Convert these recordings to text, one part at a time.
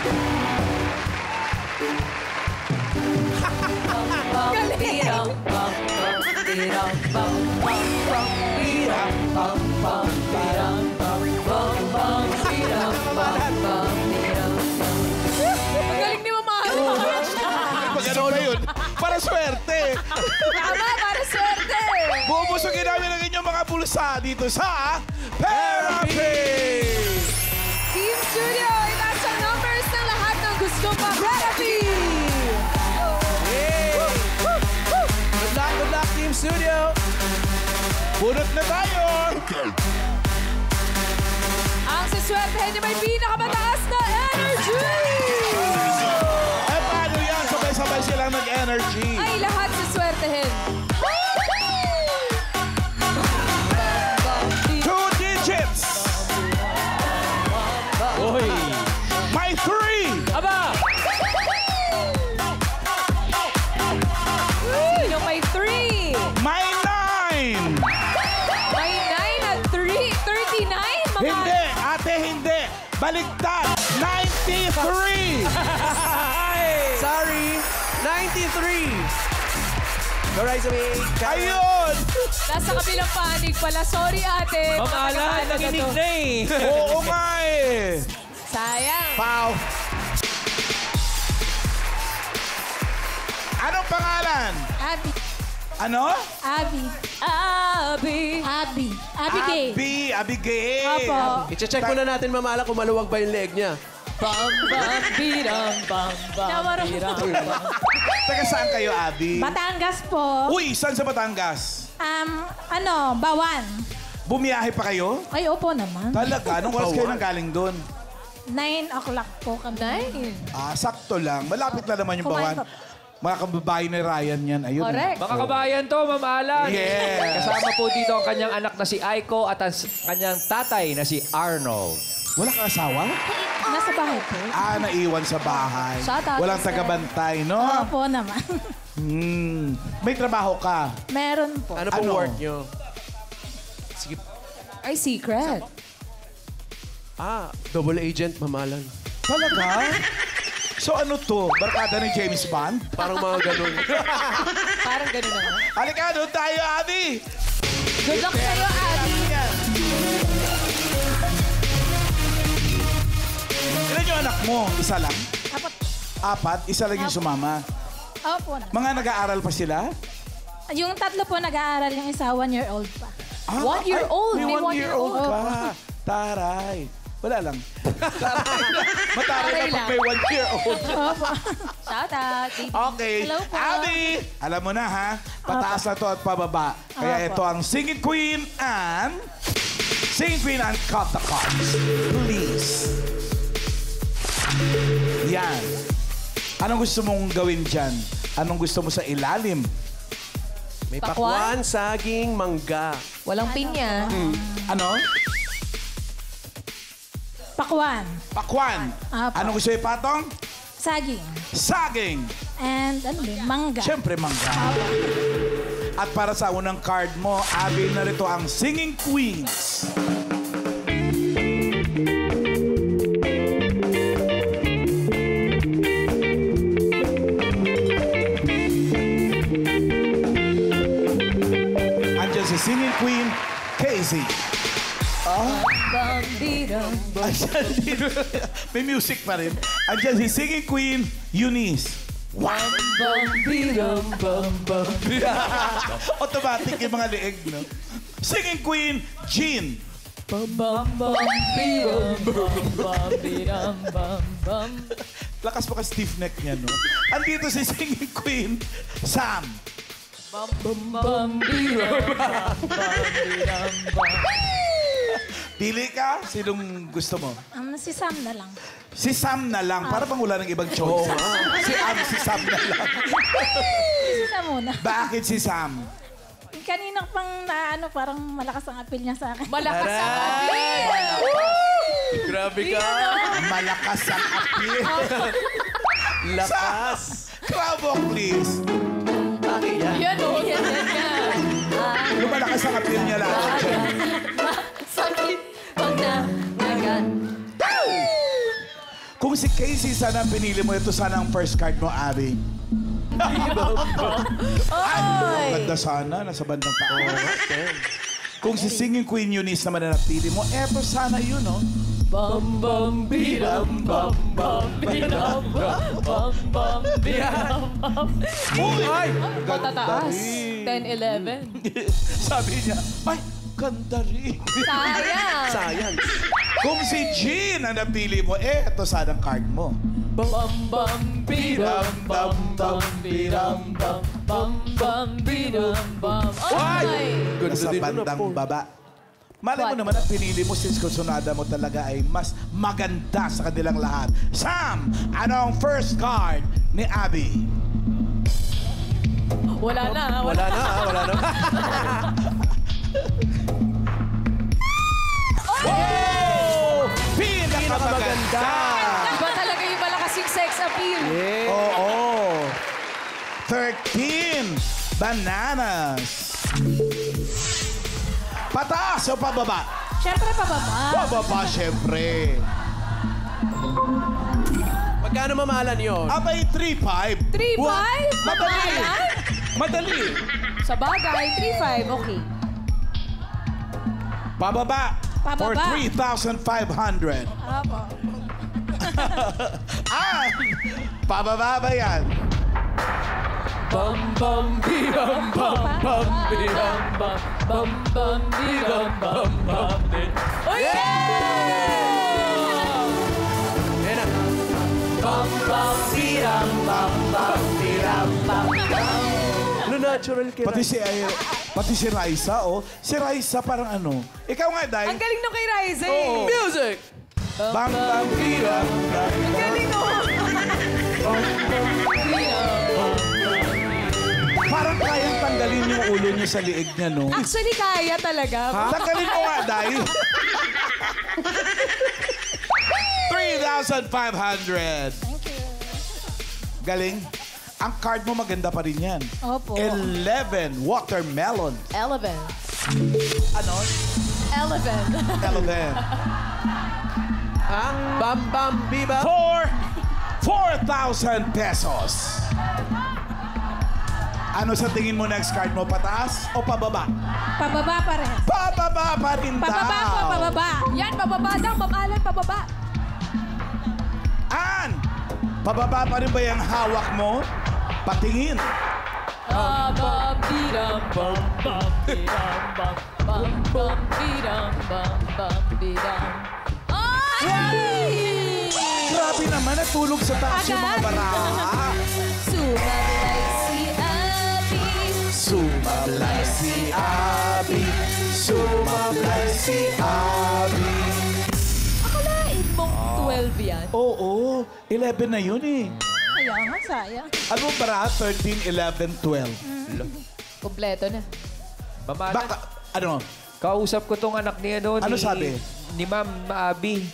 Magaling ni Mama. Ano ba yun? Para swerte. Tama, para swerte. Bubusugin namin ang inyong mga bulsa dito sa Therapy! Team Studio, itaas ang numbers ng lahat ng gustong pa-therapy. Good luck, Team Studio! Bunot na tayo! Ang siswertehin niya may pinakamataas na energy. Eh, paano yan? Sabay-sabay silang nag-energy. Ay, lahat siswertehin. 2 digits! Uy! May 3! Aba! Sino may 3? May 9! May 9 at 3? 39? Mga... Hindi! Ate, hindi! Baligtad! 93! Sorry, 93. Go right away. Ayun! Nasa kabilang panig pala. Sorry, ate. Ma'am Alan, nakinig na eh. Oo nga eh! Sayang. Pau! Anong pangalan? Abby. Ano? Abby. Abi. Abby. Abigail. Abigail. Opo. I-check muna natin, Mama Ala, kung maluwag ba yung leg niya. Bam, bam, bidam, bam, bam, bidam, bam. Taga saan kayo, Abi? Batangas po. Uy, saan sa Batangas? Bawan. Bumiyahe pa kayo? Ay, opo naman. Talaga? Anong oras kayo nang galing doon? 9 o'clock po kami. Sakto lang. Malapit na naman yung Kumain Bawan. pa. Mga kababae ni Ryan yan. Ayun. Correct. Mga kabayan to, Ma'am Alan. Yes. Kasama po dito ang kanyang anak na si Aiko at ang kanyang tatay na si Arnold. Wala ka asawa? Nasa bahay po. Naiwan sa bahay. Shout out, Walang sister. tagabantay, no? Opo naman. May trabaho ka. Meron po. Ano pong Ano? work niyo? Sige. Ay, secret. Double agent, Mama Alan. Talaga? So ano to? Barkada ni James Bond? Parang mga ganun. Parang ganun naman. Halika, doon tayo, Abi! Good luck sa'yo, Abby. Ilan yung anak mo? Isa lang? Apat. Isa lang yung sumama. Opo naman. Mga nag-aaral pa sila? Yung tatlo po nag-aaral, yung isa 1-year-old pa. 1 year old. May May 1 1 year year old old. pa. Taray. Wala lang. Mataray Taray na pag may 1 year old. Opo. Shout out, baby. Okay. Hello po. Abby! Alam mo na, ha? Pataas na to at pababa. Kaya Opo. ito ang Singing Queen and Cut the Cards. Please. Yan. Anong gusto mong gawin dyan? Anong gusto mo sa ilalim? May Pakwan? pakwan, saging, mangga. Walang pinya. Ano? Pakwan. Pakwan. Apo. Anong gusto ipatong? Saging. Saging. And ano din? Mangga. Siyempre, mangga. At para sa unang card mo, Abby, narito ang Singing Queens. Andiyan si Singing Queen, Casey. Bam, bidam, bam. Andiyan dito. May music pa rin. Andiyan si Singing Queen, Eunice. Wow! Bam, bidam, bam, bam. Automatic yung mga leeg, no? Singing Queen, Jean. Bam, bam, bidam, bam, bam, bidam, bam, bam. Lakas pa ka stiff neck niya, no? Andito si Singing Queen, Sam. Bam, bam, bidam, bam, bam, bidam, bam. Pili ka, sinong gusto mo? Si Sam na lang. Si Sam na lang, para pang wala ng ibang choice. Si Sam na lang. Si Sam muna. Bakit si Sam? Kanina pang parang malakas ang appeal niya sa akin. Malakas ang appeal. Grabe ka. Malakas ang appeal. Lakas. Crabo, please. Bakit yan? Yan o, yan. Yung malakas ang appeal niya lang. Sakit pag nanagan. Kung si Casey sana ang pinili mo, ito sana ang first card mo, Abby. Oy! Ganda sana, nasa bandang paa. Kung si Singing Queen Eunice naman na napili mo, eto sana yun, no? Bam bam bidam bam bam bidam bam bam bidam bam. Uy! Ay! Matataas. rin. 10-11. Sabi niya, ay, ganda rin. Sayang. Sayang. Kung si Jean ang napili mo, eto sana ang card mo. Bam bam bidam bam bam bidam bam bam bam bidam bam. Ay! Ganda Nasa din nun, bandang Apo. baba. Malay mo naman ang pinili mo since konsunada mo talaga ay mas maganda sa kanilang lahat. Sam, ano ang first card ni Abby? Wala na. Wala na, wala na. Oh! Pinakamaganda! Iba talaga yung malakas yung sex appeal. Oo. 13 bananas. Pataas o pababa? Siyempre, pababa. Pababa, syempre. Magkano mamahalan yun? Abay, 3-5. 3-5? Madali. Madali. Sa bagay, 3-5. Okay. Pababa. For Pababa. 3,500. Apo. Ah! Pababa ba yan? Bam bam bidam bam bam bidam bam bam bam bidam bam bam bidam. Oh, Yan na. Bam bam bidam bam bam bidam bam bam. Ano natural ka Pati si Raisa, oh. Si Raisa parang ano. Ikaw nga, Day. Ang galing nung kay Rize. Oo. Music! Bang, bang, bidam, bang, Ang galing nung. Parang kayang tanggalin yung ulo niya sa liig niya, no? Actually, kaya talaga. Tanggalin mo nga, Day. 3,500. Galing. Ang card mo maganda pa rin yan. Opo. 11 watermelon. 11. Ano? 11. 11. Ang bam bam biba. For 4,000 pesos. Ano sa tingin mo next card mo? Pataas o pababa? Pababa pa rin. Pababa pa rin daw. Pababa po, pababa. Yan, pababa daw. Mamalan, pababa. An! Pababa pa rin ba yung hawak mo? Patingin. Bam bam bidam bam bam bidam bam bam bam bidam bam bam bidam. Ay! Grabe naman, natulog sa taas yung mga baraha. Sumablay si Abby. Sumablay si Abby. Sumablay si Abby. Akalain mong 12 yan. Oo, 11 na yun eh. Kaya nga, sayang. Ano mo baraha? 13, 11, 12. Kompleto na. Mamalan. Baka, ano? Kausap ko tong anak ni ano, Ano sabi? Ni Ma'am Abby.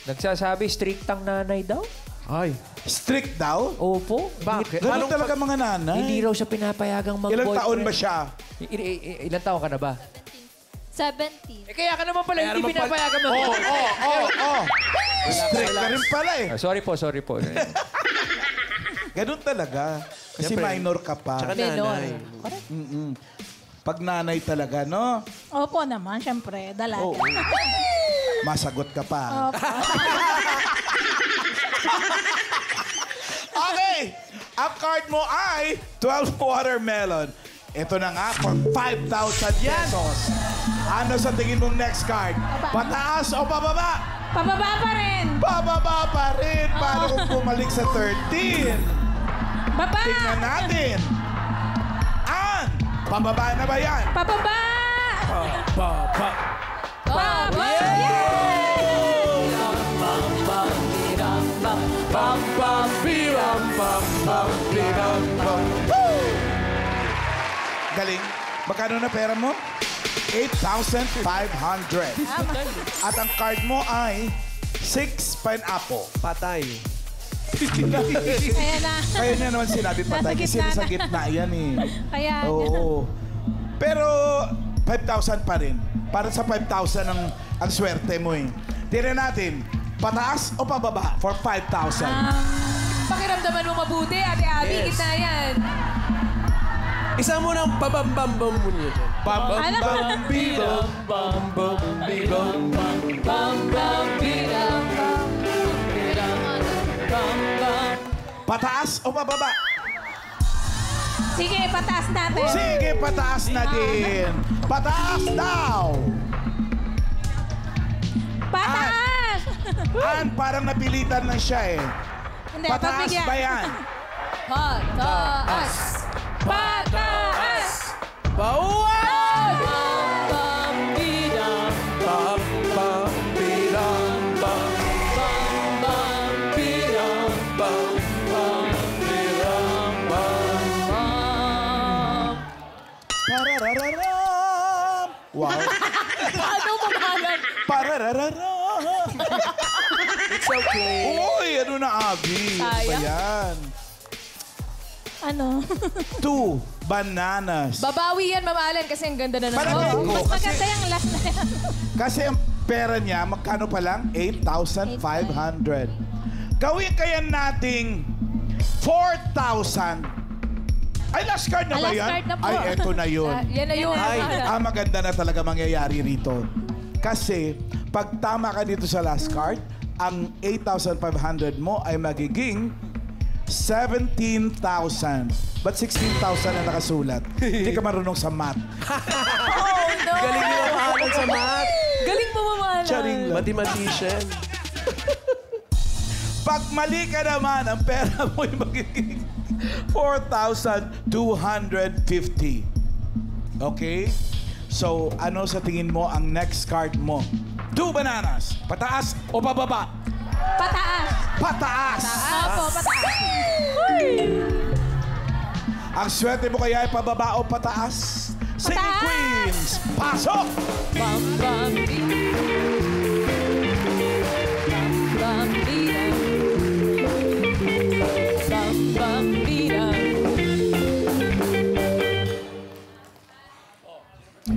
Nagsasabi, strict ang nanay daw. Ay. Strict daw? Opo. Bakit? Ganun talaga mga nanay. Hindi raw siya pinapayagang mag-boyfriend. Ilang taon ba siya? Ilang taon ka na ba? 17. Kaya ka naman pala hindi naman pala- pinapayagan mag Oo. Strict ka rin pala eh. Sorry po. Ganun talaga. Kasi Siyempre. minor ka pa. Tsaka Menor. nanay. Pag nanay talaga, no? Opo naman, siyempre. Dalaga. Oo. Masagot ka pa. Opo. Okay! Ang card mo ay 12 watermelon. Ito na nga, for 5,000 pesos. Ano sa tingin mong next card? Pataas o pababa? Pababa pa rin. Pababa pa rin. Paano kung bumalik sa 13? Baba. Tingnan natin. An! Pababa na ba yan? Pababa. Pababa. Baba! Galing. Magkano na pera mo? 8,500. At ang card mo ay 6 pineapple. Patay. Kaya na. Kaya niya naman sinabi patay Nasa kasi gitna nasa na. gitna yan eh. Kaya. Oo. Pero 5,000 pa rin. Para sa 5,000 ang swerte mo eh. Tira natin. Pataas o pababa for 5,000? Pakiramdaman mo mabuti, Ate Abby. Yes. Kita yan. Isa mo ng pabambambam mo niya. Bam, bam, Alam ko na. bam, Bam, bam, bam, bam, Bam, bam, biram, bam, biram, bam, bam. Pataas o pababa? Sige, pataas natin. Sige, pataas na din. Pataas daw. Pataas! An, parang napilitan lang siya eh. Hindi, Pataas pabigyan. ba yan? Pataas. Pataas! Bawal! Bam, bam, biram, Bam, bam, biram, bam, bam, bam, biram, bam, bam, biram, bam. bam. Parararam. Wow. Ano mamahalan? Parararam. It's okay. Uy, ano na, Abby? Ano ba Sayang. yan? Ano? 2 bananas. Babawi yan, mamahalan, kasi ang ganda na Palagay naman. ko, Mas maganda yung last na yan. kasi ang pera niya, magkano pa lang? 8,500. Gawin kaya nating 4,000. Ay, last card na ba Last yan? card na po. Ay, eto na yun. Yan na yun. Ay. Maganda na talaga mangyayari rito. Kasi, pag tama ka dito sa last card, ang 8,500 mo ay magiging 17,000. But 16,000 na nakasulat. Hindi ka marunong sa math. Oh, no! Galing mo mamahalan sa math. Galing mo mamahalan. Charing lang. Mathematician. Pag mali ka naman, ang pera mo ay magiging 4,250. Okay? So, ano sa tingin mo ang next card mo? 2 bananas. Pataas o pababa? Pataas! Pataas! Opo, pataas. Ang swerte mo kaya ay pababa o pataas? Singing Pataas! Queens, pasok! Bam, bam, biram. Bam, bam, biram. Bam, bam, biram.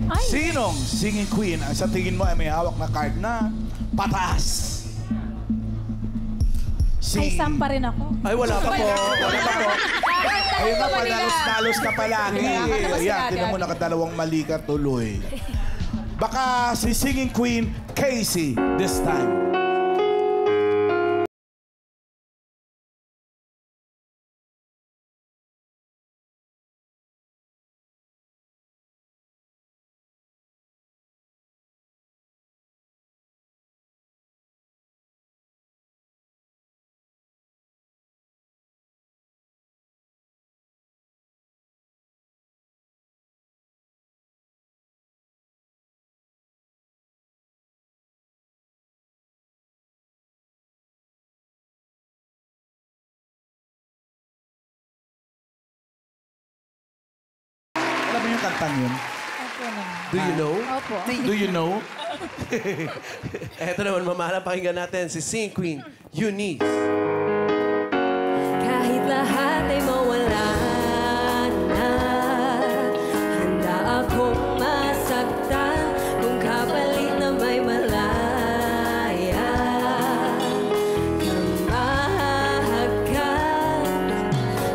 Ay, Sinong singing queen ang sa tingin mo ay may hawak na card na pataas? ay isang pa rin ako. Ay, wala pa po. Wala pa po. Ayun nga, padalos-dalos ka palagi. Ayan, tinan mo nakadalawang mali ka tuloy. Baka si singing queen, Casey, this time. Alam mo yung kantang yun? Opo naman. Do you know? Opo. Do you know? Eto naman, mamahalan, pakinggan natin si Sing Queen, Eunice. Kahit lahat ay mawala na, handa akong masaktan kung kapalit na may malaya kang mahahagkan.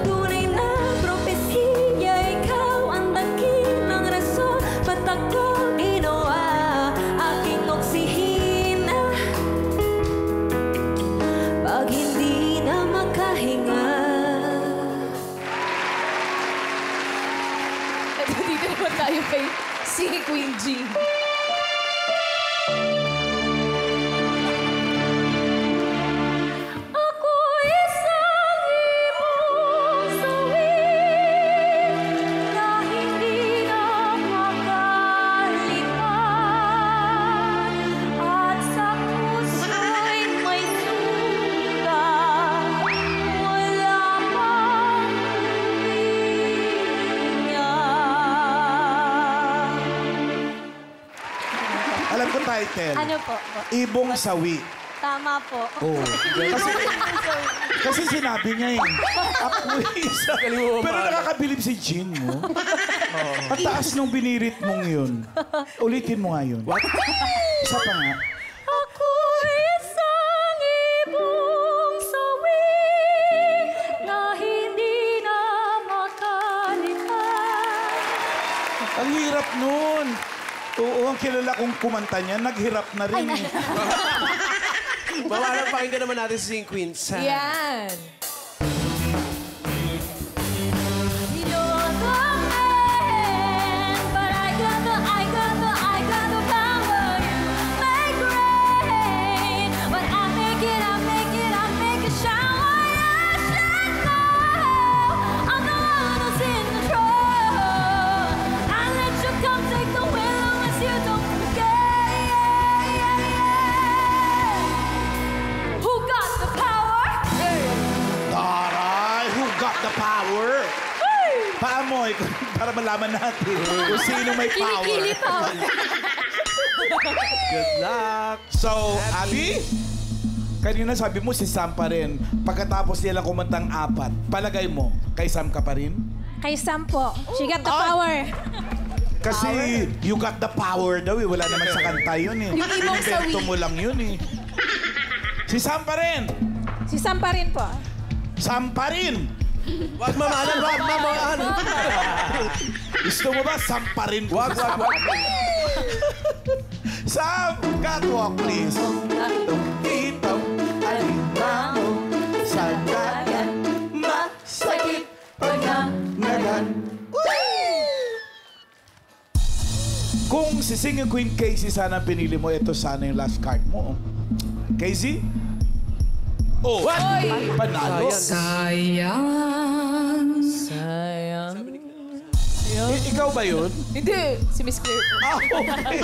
Tunay na propesiya, ikaw ang dakilang rason, ba't ako ginawa aking oksihina pag hindi na makahinga. Ito, dito naman tayo kay si Queen G. Ako isang ibong sawi na hindi na makalimutan, at sa puso'y may sugat, wala mang huminga. Alam ko title. Ano po? Ibong Sawi. Tama po. Oh. Kasi sinabi niya yun. Ako isa. Galing mo Pero mamahalan. nakakabilib si Jean mo. Ang taas nung binirit mong yun. Ulitin mo nga yun. Isa pa nga. Ako isang nun. Oo, ang kilala kong kumanta niya, naghirap na rin. eh. Mamahalang pakinggan naman natin si Sing Queen. Sam. Yan. You're the man, but I got the power. You make rain, but I make it shower. You should know I'm the one who's in control. I let you come take the wheel unless you don't forget. Who got the power? Taray, who got the power? Paamoy, para malaman natin kung sino may power. Kilikili to. Good luck. So, Abby, kanina sabi mo si Sam pa rin. Pagkatapos nila kumantang 4, palagay mo, kay Sam ka pa rin? Kay Sam po. She got the power. Kasi you got the power daw eh. Wala naman sa kanta yun eh. Yung ibang sawi. Inimbento mo lang yun eh. Si Sam pa rin. Si Sam pa rin po. Sam pa rin. Wag mamahalan, wag mamahalan. Gusto mo ba Sam pa rin? Wag. Sam, catwalk please. Itong alimango sa dagat. Masakit paganagan. Kung si Singing Queen Casey sana ang pinili mo, ito sana yung last card mo. Casey? Oh, what? Panalo. Sayang. Ikaw ba yun? Hindi. Si Miss Claire po. Ah, okay.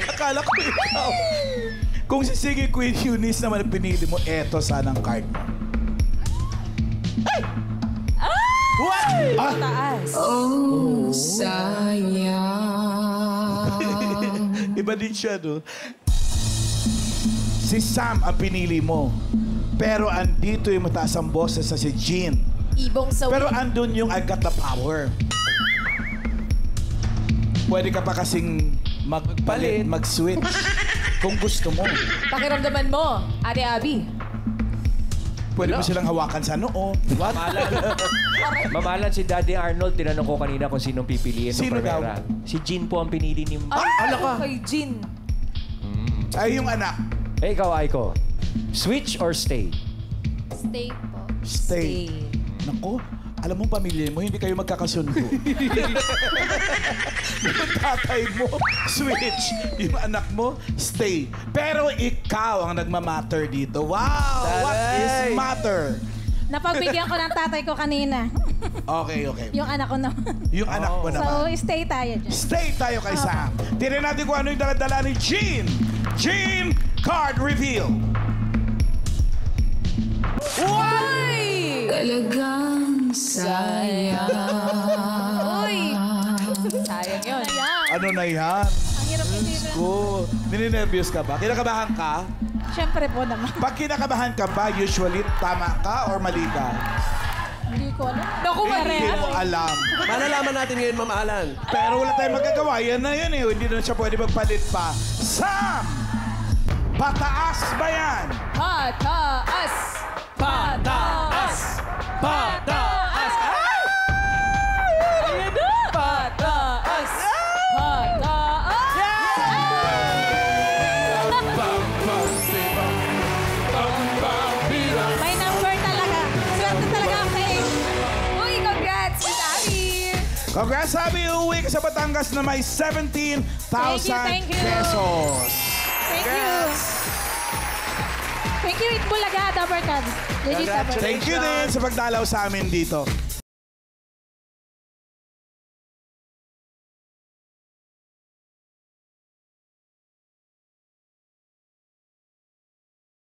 Akala ko ikaw. Kung si Singing Queen Eunice naman ang pinili mo, eto sana ang card mo. Ay! What? Ah, Taas. iba din siya, no? Si Sam ang pinili mo. Pero andito yung mataas ang boses sa si Jean. Ibong sawi. Pero andun yung I got the power. Pwede ka pa kasing magpalit, mag-switch. Kung gusto mo. Pakiramdaman mo, Ate Abby. Pwede mo silang hawakan sa noo. What? Mamahalan si Daddy Arnold, tinanong ko kanina kung sinong pipiliin ng Sino daw? Primera. Si Jean po ang pinili ni... Ano ka? Kay Jean. Ay, yung anak. Eh, ikaw, Aiko. Switch or stay? Stay po. Stay. Naku, alam mo pamilya mo, hindi kayo magkakasundo. Yung tatay mo, switch. Yung anak mo, stay. Pero ikaw ang nagmamatter dito. Wow! What is matter? Napagbigyan ko ng tatay ko kanina. Okay. Yung anak ko naman. Yung anak mo So, naman. stay tayo dyan. Stay tayo kay Sam. Tignan natin kung ano yung daladala ni Jean. Jean, card reveal. Uy! Talagang sayang. Uy! Sayang yun. Ano na yan? Ang hirap isipin. Ko, nininervyos ka ba? Kinakabahan ka? Siyempre po naman. Pag kinakabahan ka ba, usually tama ka or mali ka? Hindi ko alam. Naku, Hindi mo alam. Malalaman natin ngayon, mamahalan. Pero wala tayong magagawa. Yan na yun eh. Hindi na siya pwede magpalit pa. Sam! Pataas ba yan? Pataas! Pataas! Pataas! Ayan na! Pataas! Pataas! May number talaga. Swerte talaga ako kay Uy, congrats, Miss Abby! Congrats, Abby. Uwi ka sa Batangas na may 17,000 Thank you. pesos. Thank you. Thank you, Itbulaga, Dabarkad. Legit Dabarkad. Thank you din sa pagdalaw sa amin dito.